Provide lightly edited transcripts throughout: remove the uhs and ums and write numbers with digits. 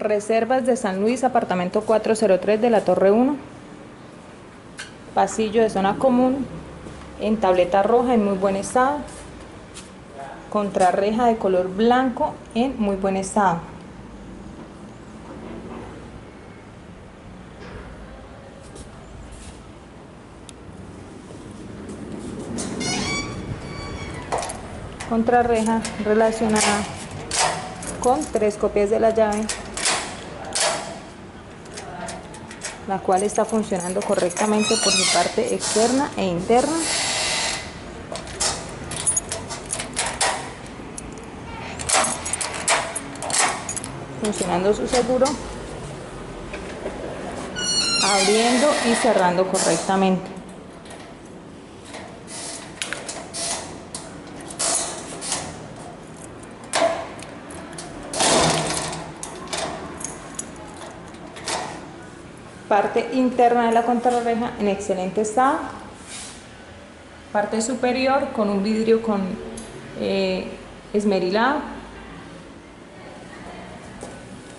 Reservas de San Luis, apartamento 403 de la Torre 1. Pasillo de zona común, en tableta roja, en muy buen estado. Contrarreja de color blanco, en muy buen estado. Contrarreja relacionada con 3 copias de la llave, la cual está funcionando correctamente por su parte externa e interna. Funcionando su seguro, abriendo y cerrando correctamente. Parte interna de la contrarreja en excelente estado. Parte superior con un vidrio con esmerilado.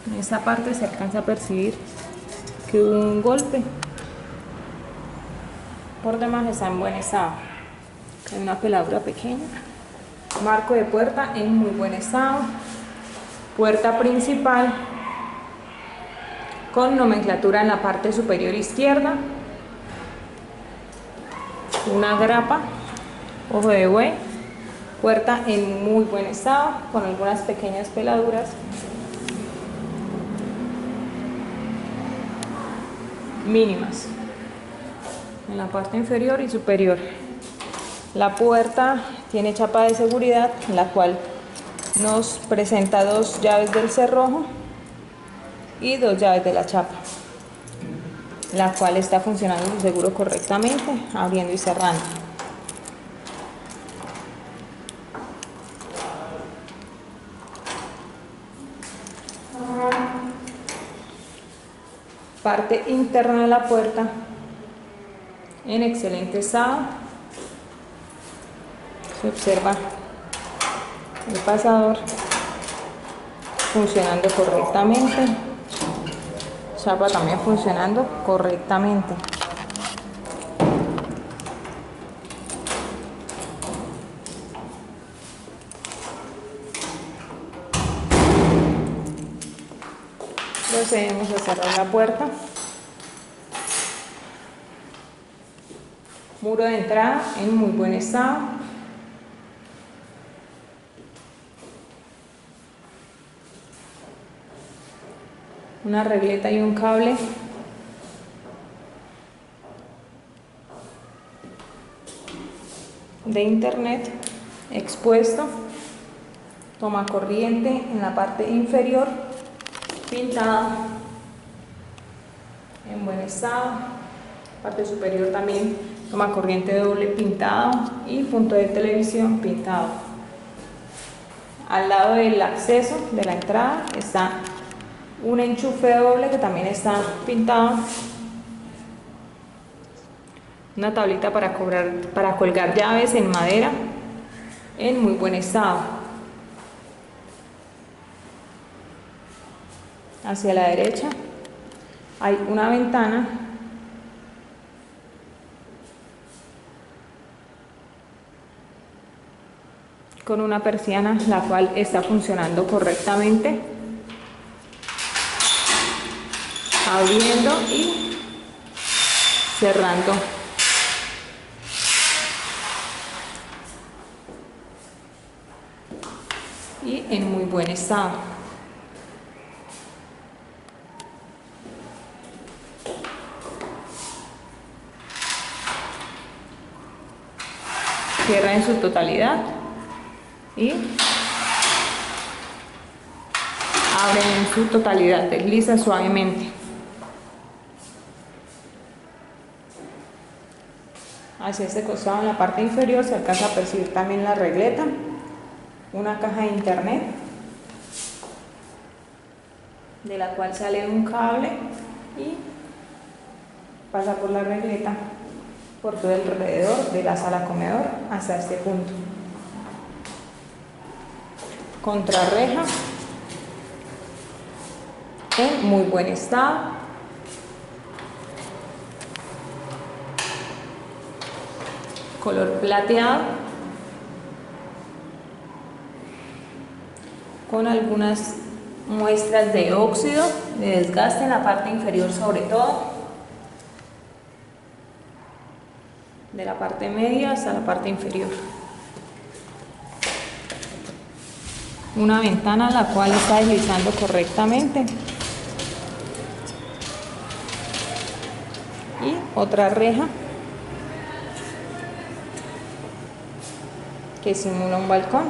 En esta parte se alcanza a percibir que hubo un golpe. Por demás está en buen estado. Hay una peladura pequeña. Marco de puerta en muy buen estado. Puerta principal con nomenclatura en la parte superior izquierda. Una grapa, ojo de buey. Puerta en muy buen estado con algunas pequeñas peladuras. Mínimas en la parte inferior y superior. La puerta tiene chapa de seguridad, la cual nos presenta 2 llaves del cerrojo y 2 llaves de la chapa, la cual está funcionando su seguro correctamente, abriendo y cerrando. Parte interna de la puerta en excelente estado. Se observa el pasador funcionando correctamente. Chapa también funcionando correctamente. Procedemos a cerrar la puerta. Muro de entrada en muy buen estado. Una regleta y un cable de internet expuesto. Toma corriente en la parte inferior, pintado en buen estado. Parte superior también toma corriente doble, pintado, y punto de televisión pintado. Al lado del acceso de la entrada está un enchufe doble que también está pintado. Una tablita para colgar llaves en madera en muy buen estado. Hacia la derecha hay una ventana con una persiana, la cual está funcionando correctamente, abriendo y cerrando. Y en muy buen estado. Cierra en su totalidad y abre en su totalidad, desliza suavemente. Hacia este costado, en la parte inferior, se alcanza a percibir también la regleta, una caja de internet, de la cual sale un cable y pasa por la regleta, por todo el alrededor de la sala comedor hasta este punto. Contrarreja en muy buen estado. Color plateado, con algunas muestras de óxido, de desgaste en la parte inferior sobre todo, de la parte media hasta la parte inferior. Una ventana la cual está deslizando correctamente y otra reja que simula un balcón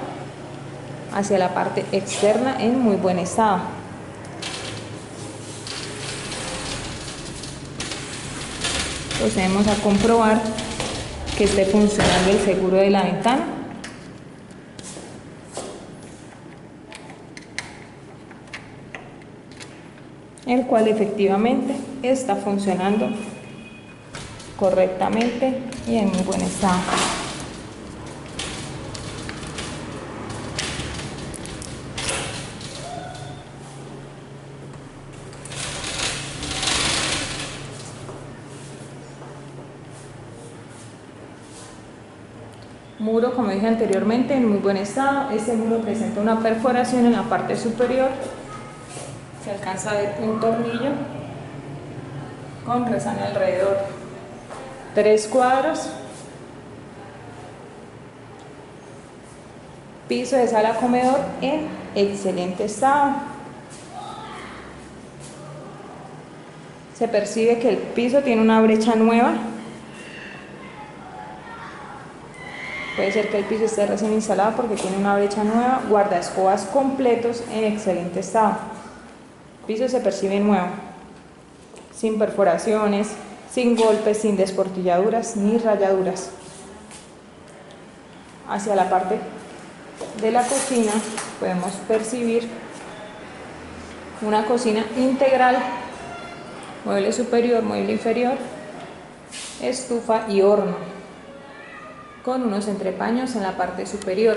hacia la parte externa en muy buen estado. Procedemos a comprobar que esté funcionando el seguro de la ventana. El cual efectivamente está funcionando correctamente y en muy buen estado. Muro, como dije anteriormente, en muy buen estado. Este muro presenta una perforación en la parte superior. Se alcanza a ver un tornillo con resana alrededor 3 cuadros. Piso de sala comedor en excelente estado. Se percibe que el piso tiene una brecha nueva. Puede ser que el piso esté recién instalado porque tiene una brecha nueva. Guardaescobas completos en excelente estado. El piso se percibe nuevo, sin perforaciones, sin golpes, sin desportilladuras ni rayaduras. Hacia la parte de la cocina podemos percibir una cocina integral, mueble superior, mueble inferior, estufa y horno, con unos entrepaños en la parte superior.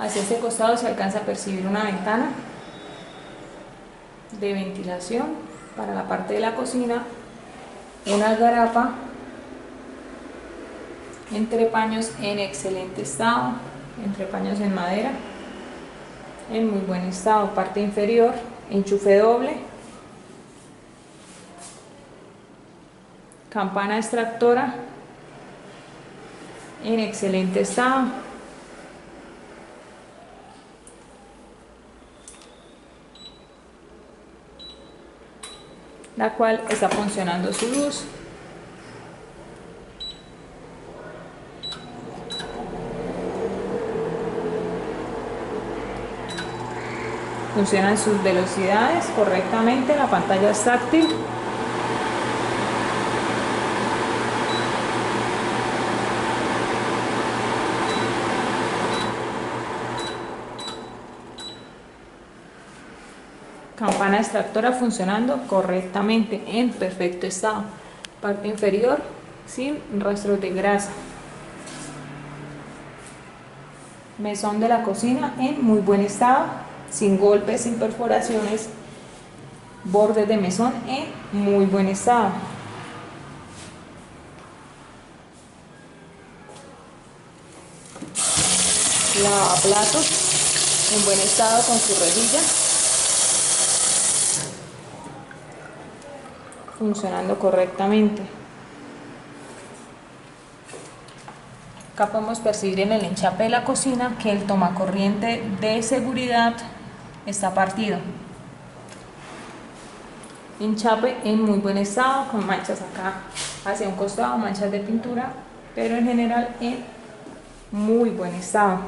Hacia este costado se alcanza a percibir una ventana de ventilación para la parte de la cocina, una garapa, entrepaños en excelente estado, entrepaños en madera en muy buen estado, parte inferior, enchufe doble, campana extractora en excelente estado, la cual está funcionando su luz. Funcionan sus velocidades correctamente, la pantalla es táctil. Campana extractora funcionando correctamente, en perfecto estado. Parte inferior sin rastros de grasa. Mesón de la cocina en muy buen estado, sin golpes, sin perforaciones. Bordes de mesón en muy buen estado. Lavaplatos en buen estado con su rejilla, funcionando correctamente. Acá podemos percibir en el enchape de la cocina que el tomacorriente de seguridad está partido. Enchape en muy buen estado, con manchas acá hacia un costado, manchas de pintura, pero en general en muy buen estado.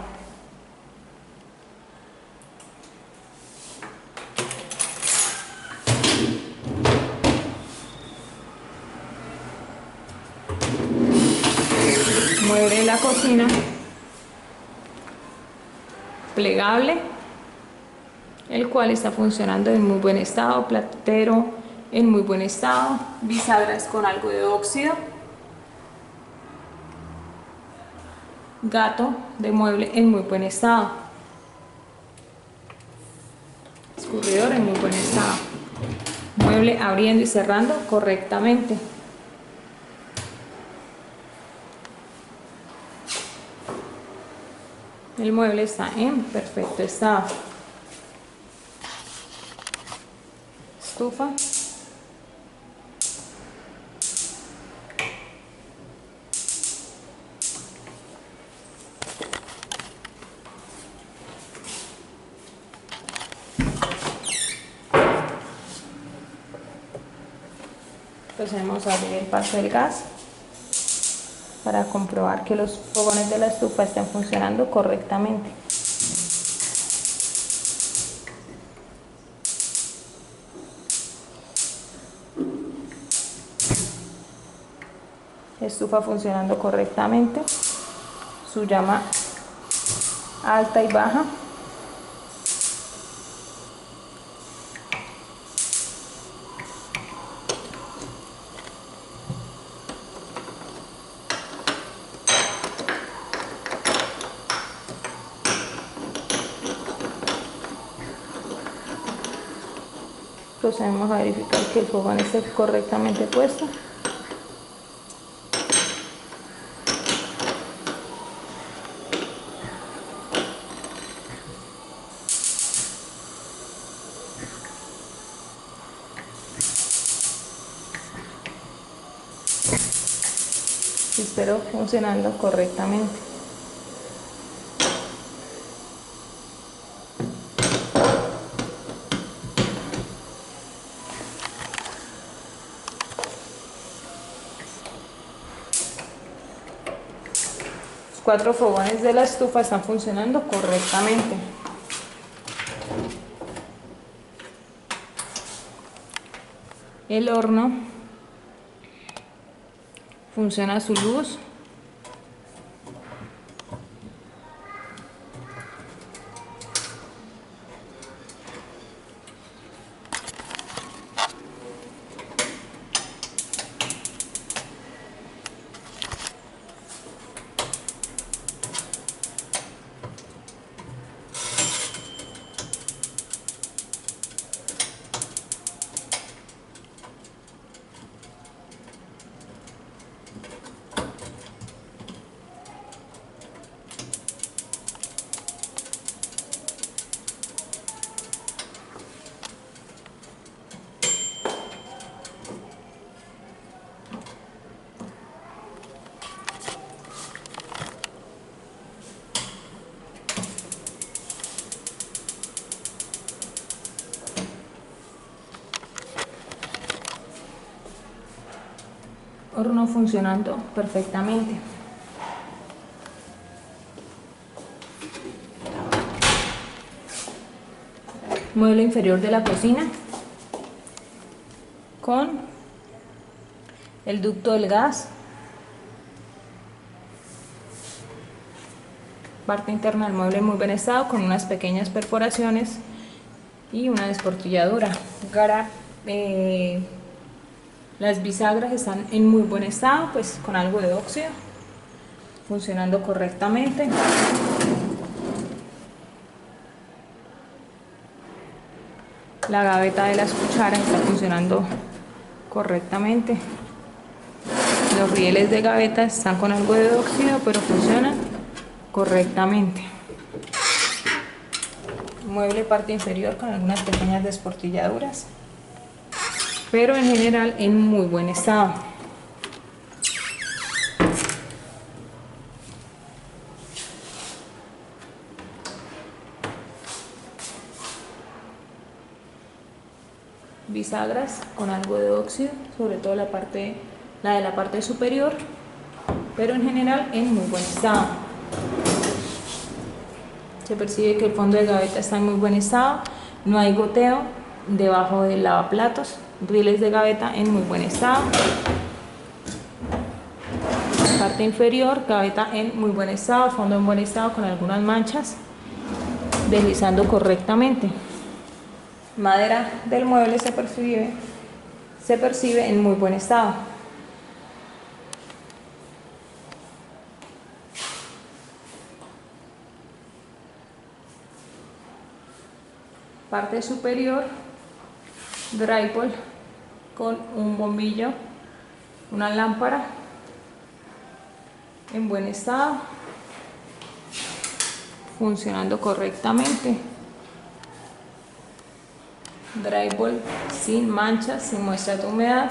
Mueble de la cocina, plegable, el cual está funcionando en muy buen estado, platero en muy buen estado, bisagras con algo de óxido, gato de mueble en muy buen estado. escurridor en muy buen estado. Mueble abriendo y cerrando correctamente. El mueble está en perfecto estado. Estufa. Procedemos a abrir el paso del gas para comprobar que los fogones de la estufa estén funcionando correctamente. Estufa funcionando correctamente, su llama alta y baja. Procedemos a verificar que el fogón esté correctamente puesto. Espero funcionando correctamente. Los 4 fogones de la estufa están funcionando correctamente. El horno funciona a su luz. Horno funcionando perfectamente. Mueble inferior de la cocina con el ducto del gas, parte interna del mueble en muy buen estado con unas pequeñas perforaciones y una desportilladura. Las bisagras están en muy buen estado, pues con algo de óxido, funcionando correctamente. La gaveta de las cucharas está funcionando correctamente. Los rieles de gaveta están con algo de óxido, pero funcionan correctamente. Mueble parte inferior con algunas pequeñas desportilladuras, pero en general en muy buen estado. Bisagras con algo de óxido, sobre todo la de la parte superior, pero en general en muy buen estado. Se percibe que el fondo de gaveta está en muy buen estado, no hay goteo debajo del lavaplatos, rieles de gaveta en muy buen estado. Parte inferior, gaveta en muy buen estado, fondo en buen estado con algunas manchas, deslizando correctamente. Madera del mueble se percibe en muy buen estado. Parte superior, drywall con un bombillo, una lámpara en buen estado, funcionando correctamente. Drywall sin manchas, sin muestras de humedad.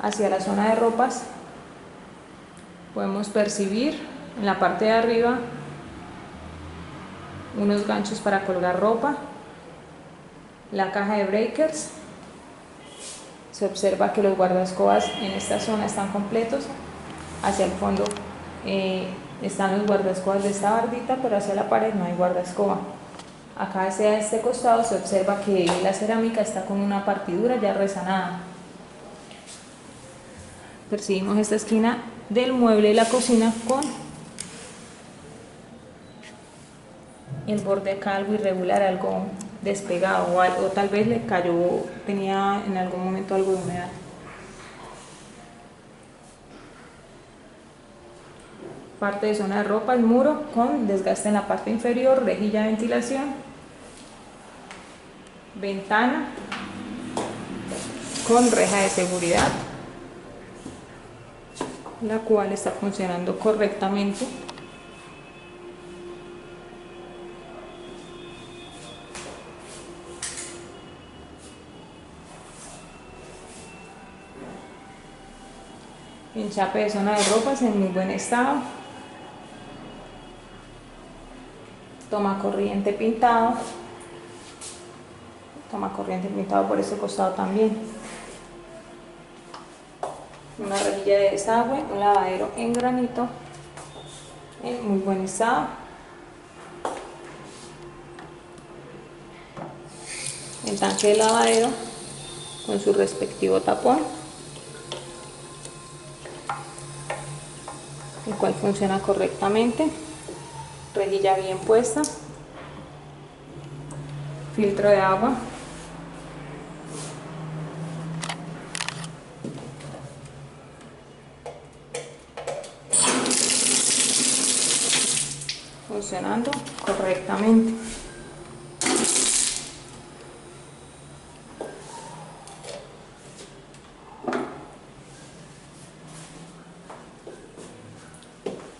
Hacia la zona de ropas podemos percibir en la parte de arriba unos ganchos para colgar ropa, la caja de breakers. Se observa que los guardascobas en esta zona están completos. Hacia el fondo están los guardascobas de esta bardita, pero hacia la pared no hay guardascoba. Acá hacia este costado se observa que la cerámica está con una partidura ya resanada. Percibimos esta esquina del mueble de la cocina con el borde acá algo irregular, algo despegado, o tal vez le cayó, tenía en algún momento algo de humedad. Parte de zona de ropa, el muro con desgaste en la parte inferior, rejilla de ventilación, ventana con reja de seguridad, la cual está funcionando correctamente. Enchape de zona de ropas en muy buen estado. Toma corriente pintado por este costado también. Una rejilla de desagüe, un lavadero en granito en muy buen estado. El tanque de lavadero con su respectivo tapón, el cual funciona correctamente. Rejilla bien puesta, filtro de agua, funcionando correctamente.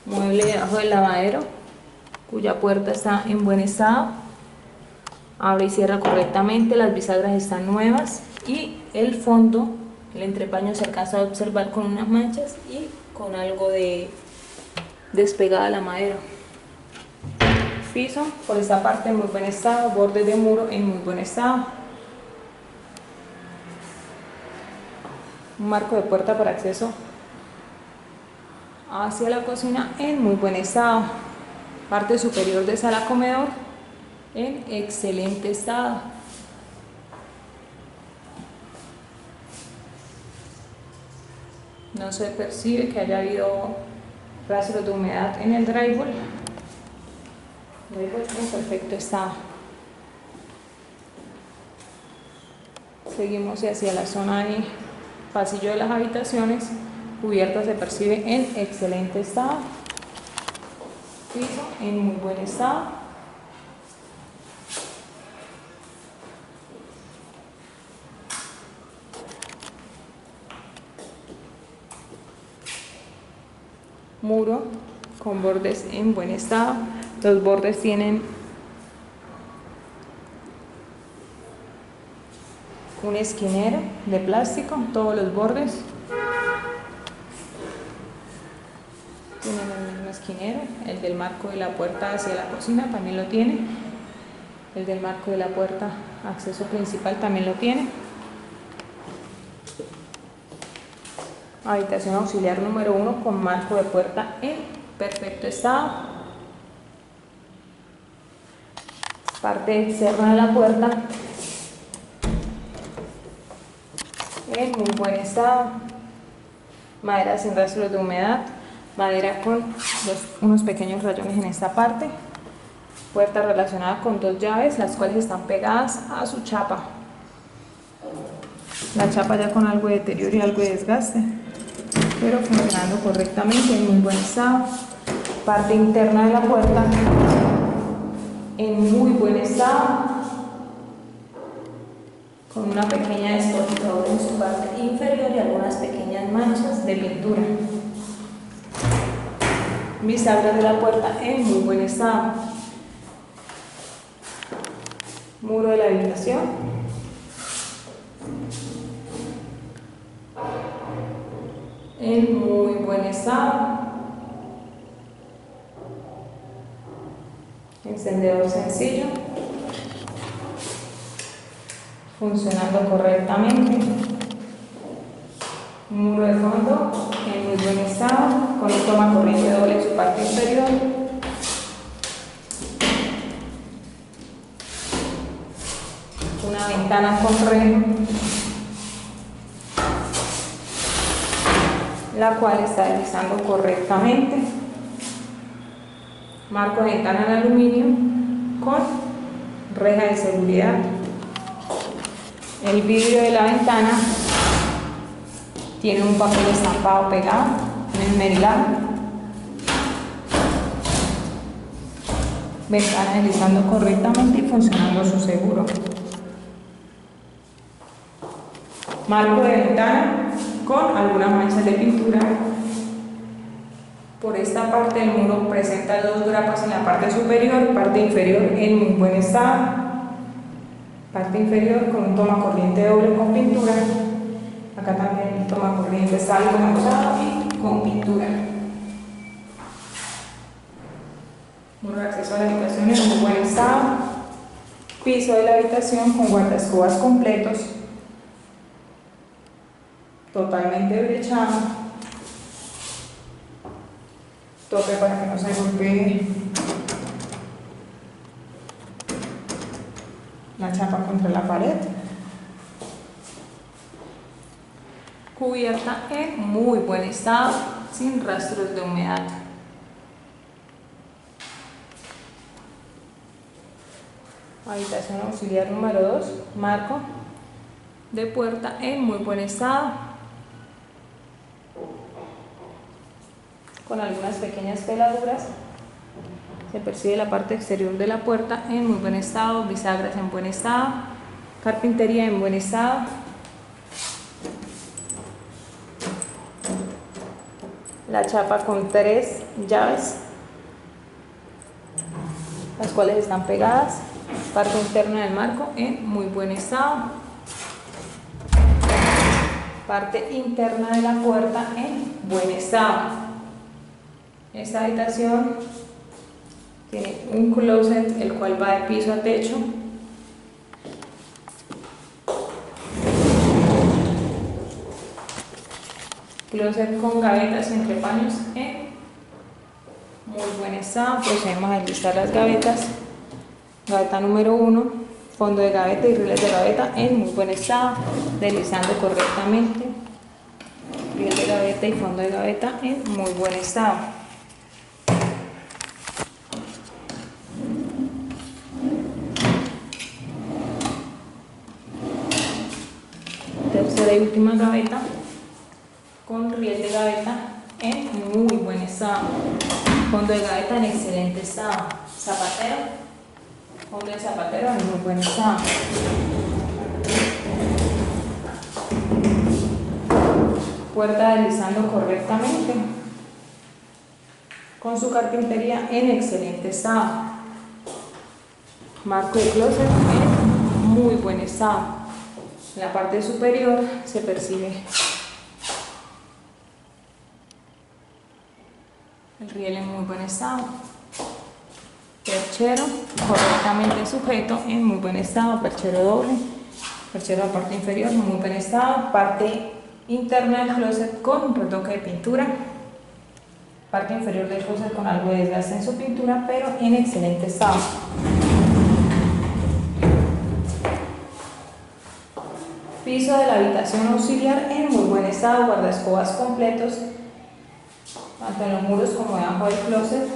Mueble debajo del lavadero, cuya puerta está en buen estado, abre y cierra correctamente, las bisagras están nuevas y el fondo, el entrepaño se alcanza a observar con unas manchas y con algo de despegada la madera. Piso por esta parte en muy buen estado, bordes de muro en muy buen estado. Un marco de puerta para acceso hacia la cocina en muy buen estado. Parte superior de sala comedor en excelente estado. No se percibe que haya habido rastros de humedad en el drywall. Drywall en perfecto estado. Seguimos hacia la zona de pasillo de las habitaciones. Cubierta se percibe en excelente estado. Piso en muy buen estado. Muro con bordes en buen estado. Los bordes tienen un esquinero de plástico, todos los bordes tienen el mismo esquinero. El del marco de la puerta hacia la cocina también lo tiene. El del marco de la puerta acceso principal también lo tiene. Habitación auxiliar número 1 con marco de puerta en perfecto estado. Parte externa de la puerta en muy buen estado. Madera sin rastros de humedad. Madera con unos pequeños rayones en esta parte. Puerta relacionada con 2 llaves, las cuales están pegadas a su chapa. La chapa ya con algo de deterioro y algo de desgaste. pero funcionando correctamente, en muy buen estado. Parte interna de la puerta en muy buen estado, con una pequeña destornilladura en su parte inferior y algunas pequeñas manchas de pintura. Bisagras de la puerta en muy buen estado. Muro de la habitación. En muy buen estado. Encendedor sencillo. Funcionando correctamente. Muro de fondo en muy buen estado, con un toma corriente doble en su parte inferior. Una ventana con reja, la cual está deslizando correctamente. Marco de ventana en aluminio con reja de seguridad. El vidrio de la ventana tiene un papel estampado pegado en el merilado. Ventana deslizando correctamente y funcionando su seguro. Marco de ventana con algunas manchas de pintura. Por esta parte del muro presenta dos grapas en la parte superior, parte inferior en muy buen estado. Parte inferior con un toma corriente doble con pintura. Acá también toma corriente está algo manchado y con pintura. Muro de acceso a la habitación en muy buen estado. Piso de la habitación con guardaescobas completos. Totalmente brechado. Tope para que no se golpee la chapa contra la pared. Cubierta en muy buen estado, sin rastros de humedad. Habitación auxiliar número 2, marco de puerta en muy buen estado, con algunas pequeñas peladuras. Se percibe la parte exterior de la puerta en muy buen estado, bisagras en buen estado, carpintería en buen estado. La chapa con 3 llaves, las cuales están pegadas. Parte interna del marco en muy buen estado. Parte interna de la puerta en buen estado. Esta habitación tiene un closet el cual va de piso a techo. Closet con gavetas y entrepaños en muy buen estado. Procedemos a listar las gavetas. Gaveta número 1, fondo de gaveta y rieles de gaveta en muy buen estado, deslizando correctamente. Riel de gaveta y fondo de gaveta en muy buen estado. Tercera y última gaveta con riel de gaveta en muy buen estado. Fondo de gaveta en excelente estado. Zapatero. Fondo de zapatero en muy buen estado. Puerta deslizando correctamente, con su carpintería en excelente estado. Marco de closet en muy buen estado. En la parte superior se percibe el riel en muy buen estado. Perchero correctamente sujeto en muy buen estado, perchero doble, perchero a la parte inferior en muy buen estado, parte interna del closet con retoque de pintura, parte inferior del closet con algo de desgaste en su pintura, pero en excelente estado. Piso de la habitación auxiliar en muy buen estado, guardaescobas completos, tanto en los muros como debajo del closet.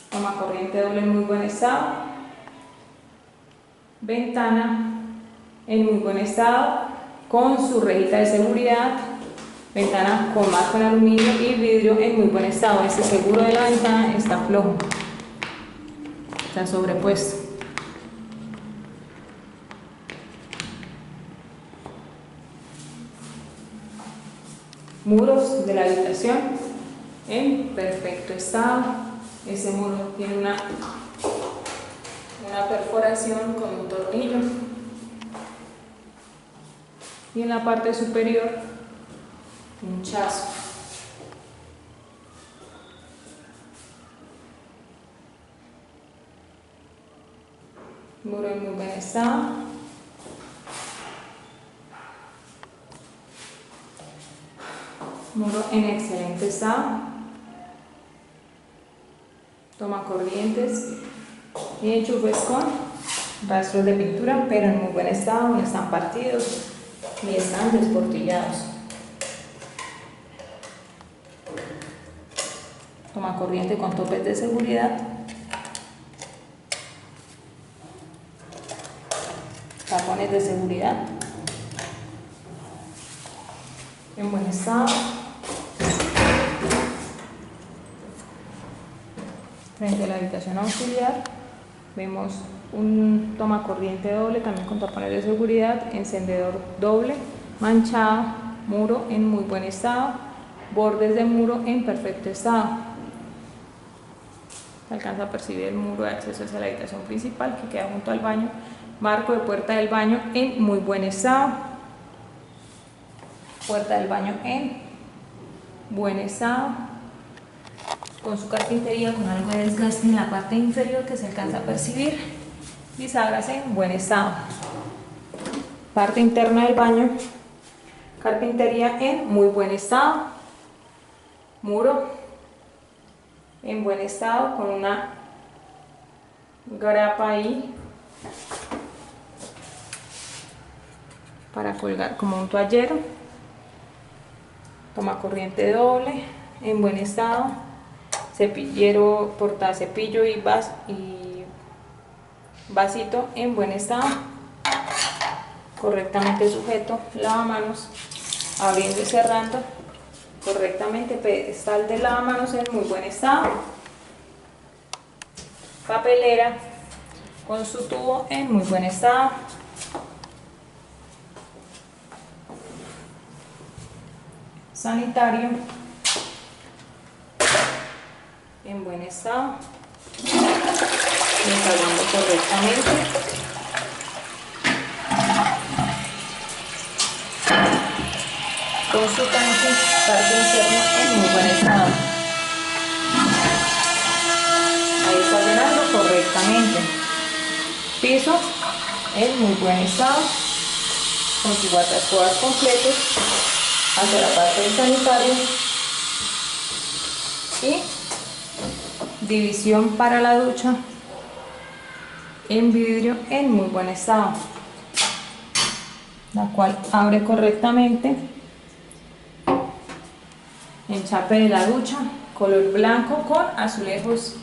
Toma corriente doble en muy buen estado. Ventana en muy buen estado. con su rejita de seguridad, ventana con marco en aluminio y vidrio en muy buen estado. Este seguro de la ventana está flojo, está sobrepuesto. Muros de la habitación en perfecto estado. Este muro tiene una perforación con un tornillo, y en la parte superior un chazo. Muro en muy buen estado. Muro en excelente estado. Toma corrientes y enchufes con rastros de pintura, pero en muy buen estado, no están partidos ni están desportillados. Toma corriente con topes de seguridad. Tapones de seguridad en buen estado. Frente a la habitación auxiliar vemos un toma corriente doble, también con tapones de seguridad, encendedor doble, manchado, muro en muy buen estado, bordes de muro en perfecto estado. Se alcanza a percibir el muro de acceso hacia la habitación principal que queda junto al baño. Marco de puerta del baño en muy buen estado. Puerta del baño en buen estado, con su carpintería con algo de desgaste en la parte inferior que se alcanza a percibir. Bisagras en buen estado. Parte interna del baño, carpintería en muy buen estado. Muro en buen estado con una grapa ahí para colgar como un toallero. Toma corriente doble en buen estado. Cepillero, portacepillo y vasito en buen estado, correctamente sujeto. Lavamanos abriendo y cerrando correctamente. Pedestal de lavamanos en muy buen estado. Papelera con su tubo en muy buen estado. Sanitario en buen estado, instalando correctamente. Con su tanque, parte interna en muy buen estado. Ahí está llenando correctamente. Piso en muy buen estado, con sus guardaescobas completos hacia la parte del sanitario y división para la ducha en vidrio en muy buen estado, la cual abre correctamente. Enchape de la ducha, color blanco con azulejos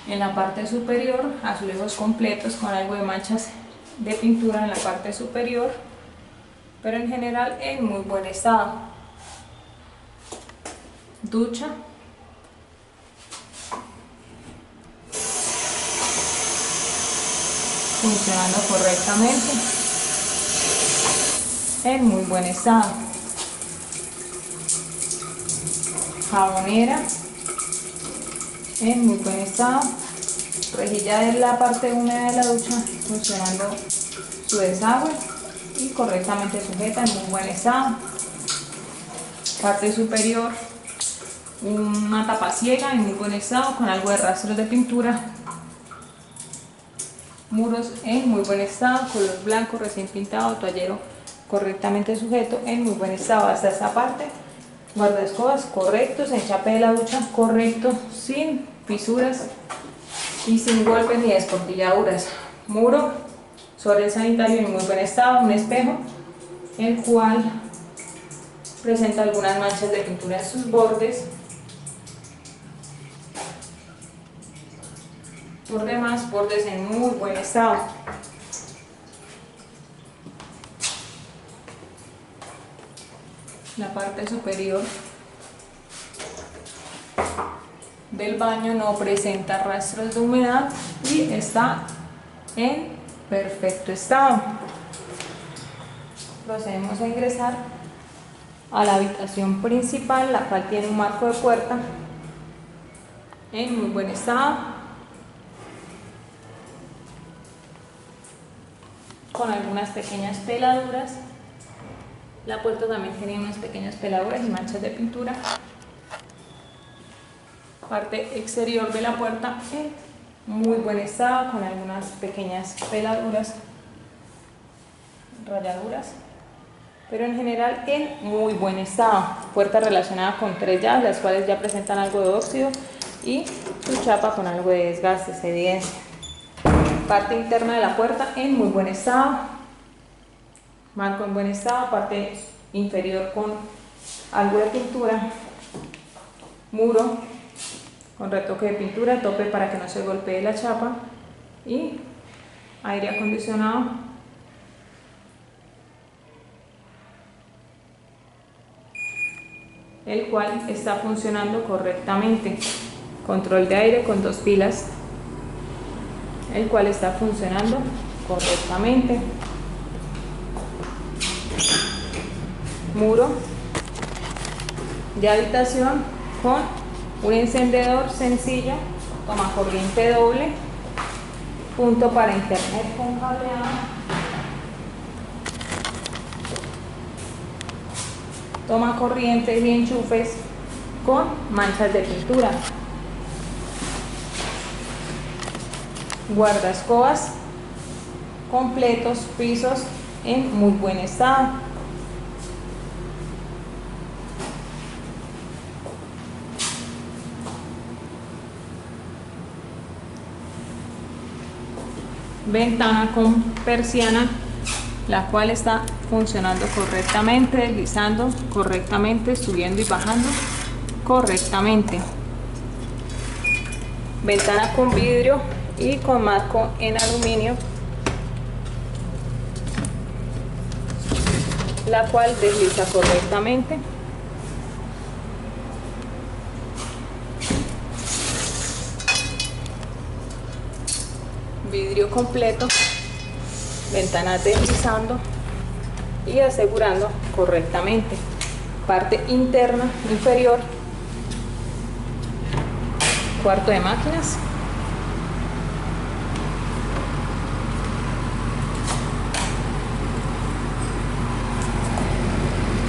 en la parte superior, azulejos completos con algo de manchas de pintura en la parte superior, pero en general en muy buen estado. Ducha funcionando correctamente, en muy buen estado. Jabonera en muy buen estado. Rejilla de la parte húmeda de la ducha funcionando su desagüe y correctamente sujeta en muy buen estado. Parte superior, una tapa ciega en muy buen estado con algo de rastros de pintura. Muros en muy buen estado, color blanco recién pintado, toallero correctamente sujeto en muy buen estado. Hasta esta parte, guardaescobas correctos, enchape de la ducha correcto, sin fisuras y sin golpes ni desportilladuras. Muro sobre el sanitario en muy buen estado, un espejo el cual presenta algunas manchas de pintura en sus bordes. Por demás, bordes en muy buen estado. La parte superior del baño no presenta rastros de humedad y está en perfecto estado. Procedemos a ingresar a la habitación principal, la cual tiene un marco de puerta en muy buen estado, con algunas pequeñas peladuras. La puerta también tiene unas pequeñas peladuras y manchas de pintura. Parte exterior de la puerta en muy buen estado, con algunas pequeñas peladuras, rayaduras, pero en general en muy buen estado. Puerta relacionada con 3 llaves, las cuales ya presentan algo de óxido y su chapa con algo de desgaste, se evidencia. Parte interna de la puerta en muy buen estado, marco en buen estado, parte inferior con algo de pintura, muro con retoque de pintura, tope para que no se golpee la chapa y aire acondicionado, el cual está funcionando correctamente. Control de aire con 2 pilas, el cual está funcionando correctamente. Muro de habitación con un encendedor sencillo, toma corriente doble, punto para internet con cableado, toma corriente y enchufes con manchas de pintura, guardaescobas completos, pisos en muy buen estado. Ventana con persiana, la cual está funcionando correctamente, deslizando correctamente, subiendo y bajando correctamente. Ventana con vidrio y con marco en aluminio, la cual desliza correctamente. Vidrio completo, ventanas deslizando y asegurando correctamente. Parte interna inferior, cuarto de máquinas,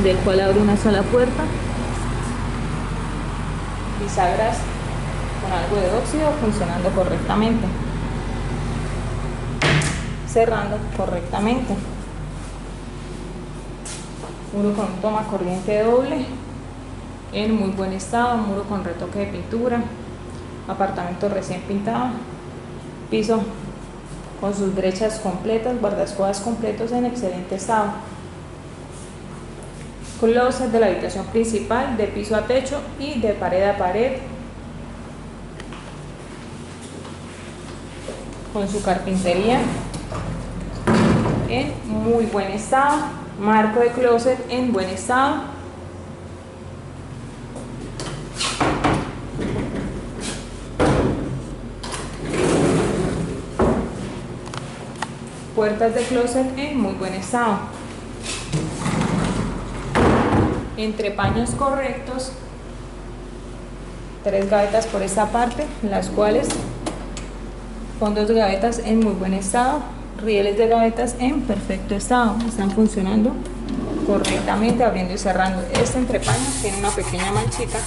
del cual abre una sola puerta, bisagras con algo de óxido funcionando correctamente, cerrando correctamente. Muro con toma corriente doble en muy buen estado, muro con retoque de pintura, apartamento recién pintado, piso con sus brechas completas, guardaescobas completos en excelente estado. Closet de la habitación principal, de piso a techo y de pared a pared, con su carpintería en muy buen estado, marco de closet en buen estado, puertas de closet en muy buen estado, entrepaños correctos, 3 gavetas por esta parte, las cuales con 2 gavetas en muy buen estado, rieles de gavetas en perfecto estado, están funcionando correctamente, abriendo y cerrando. Este entrepaño tiene una pequeña manchita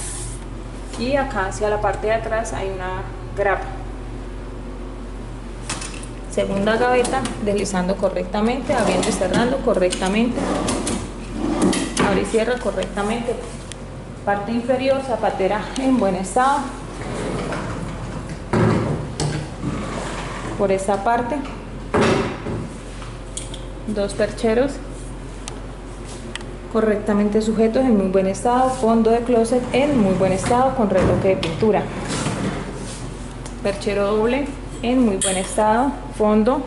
y acá hacia la parte de atrás hay una grapa. Segunda gaveta, deslizando correctamente, abriendo y cerrando correctamente, abre y cierra correctamente. Parte inferior, zapatera en buen estado. Por esta parte, 2 percheros correctamente sujetos en muy buen estado, fondo de closet en muy buen estado con retoque de pintura, perchero doble en muy buen estado, fondo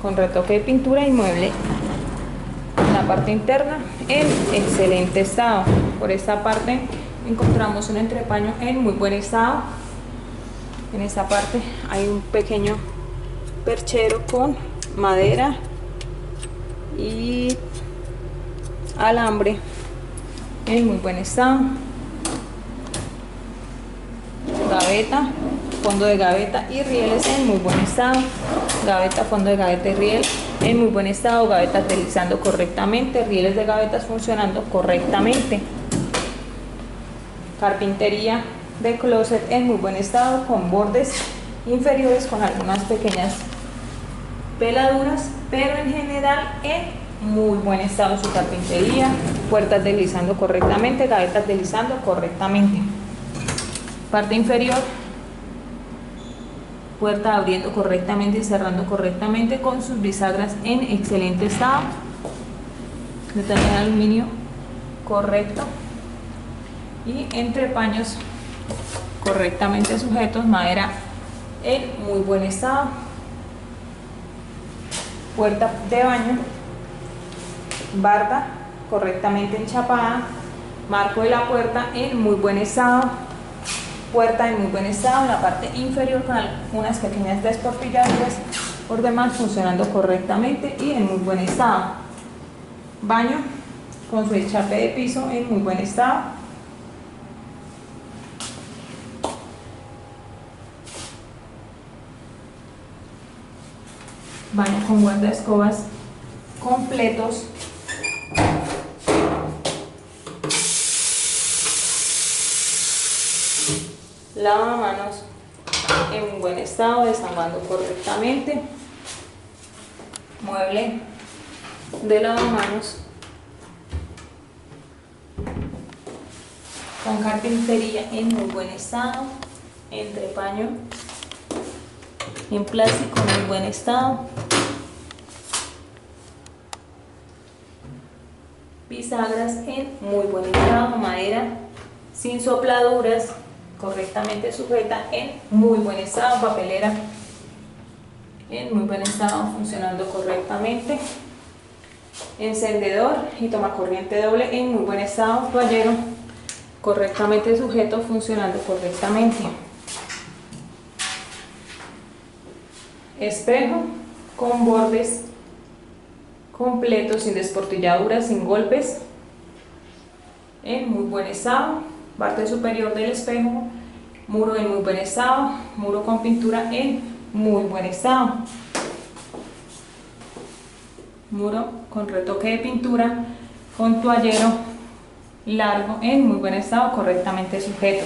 con retoque de pintura y mueble en la la parte interna en excelente estado. Por esta parte encontramos un entrepaño en muy buen estado. En esta parte hay un pequeño perchero con madera y alambre en muy buen estado. Gaveta, fondo de gaveta y rieles en muy buen estado. Gaveta, fondo de gaveta y riel en muy buen estado. Gaveta deslizando correctamente, rieles de gavetas funcionando correctamente. Carpintería de closet en muy buen estado, con bordes inferiores con algunas pequeñas peladuras, pero en general en muy buen estado su carpintería. Puertas deslizando correctamente, gavetas deslizando correctamente. Parte inferior, puerta abriendo correctamente y cerrando correctamente con sus bisagras en excelente estado. Detalle de aluminio correcto y entrepaños correctamente sujetos, madera en muy buen estado. Puerta de baño, barda correctamente enchapada, marco de la puerta en muy buen estado, puerta en muy buen estado, en la parte inferior con algunas pequeñas desportilladuras, por demás funcionando correctamente y en muy buen estado. Baño con su enchape de piso en muy buen estado. Baño con guardaescobas completos. Lavamanos en buen estado, desahogando correctamente. Mueble de lavamanos con carpintería en muy buen estado. Entrepaño en plástico en muy buen estado. Bisagras en muy buen estado, madera sin sopladuras, correctamente sujeta en muy buen estado. Papelera en muy buen estado, funcionando correctamente. Encendedor y tomacorriente doble en muy buen estado. Toallero correctamente sujeto, funcionando correctamente. Espejo con bordes completos, sin desportilladuras, sin golpes, en muy buen estado. Parte superior del espejo, muro en muy buen estado, muro con pintura en muy buen estado. Muro con retoque de pintura, con toallero largo en muy buen estado, correctamente sujeto.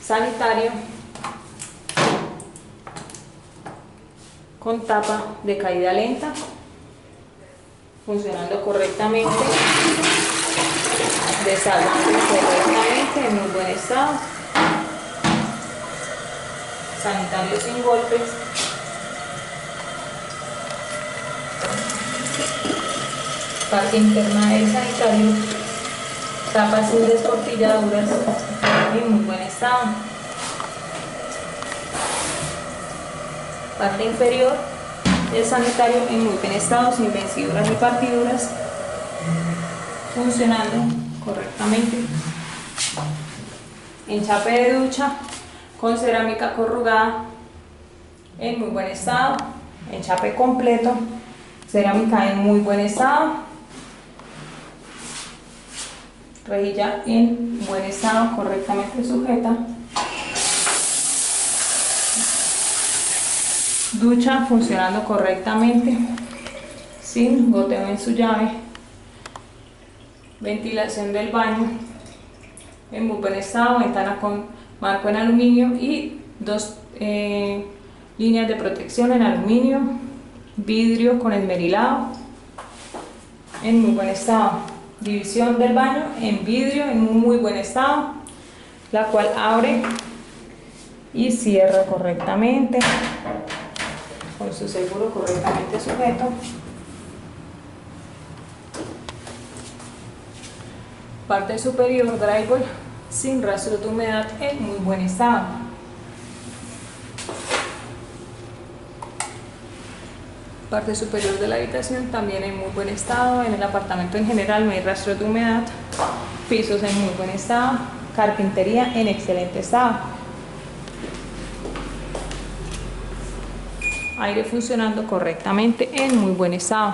Sanitario con tapa de caída lenta, funcionando correctamente, desagüando correctamente en muy buen estado. Sanitario sin golpes. Parte interna del sanitario, tapas sin desportilladuras en muy buen estado. Parte inferior del sanitario en muy buen estado, sin venciduras ni partiduras, funcionando correctamente. Enchape de ducha con cerámica corrugada en muy buen estado. Enchape completo, cerámica en muy buen estado. Rejilla en buen estado, correctamente sujeta. Ducha funcionando correctamente, sin goteo en su llave. Ventilación del baño en muy buen estado, ventana con marco en aluminio y dos líneas de protección en aluminio. Vidrio con esmerilado en muy buen estado. División del baño en vidrio en muy buen estado, la cual abre y cierra correctamente con su seguro correctamente sujeto. Parte superior drywall sin rastro de humedad en muy buen estado. Parte superior de la habitación también en muy buen estado. En el apartamento en general no hay rastros de humedad. Pisos en muy buen estado. Carpintería en excelente estado. Aire funcionando correctamente en muy buen estado.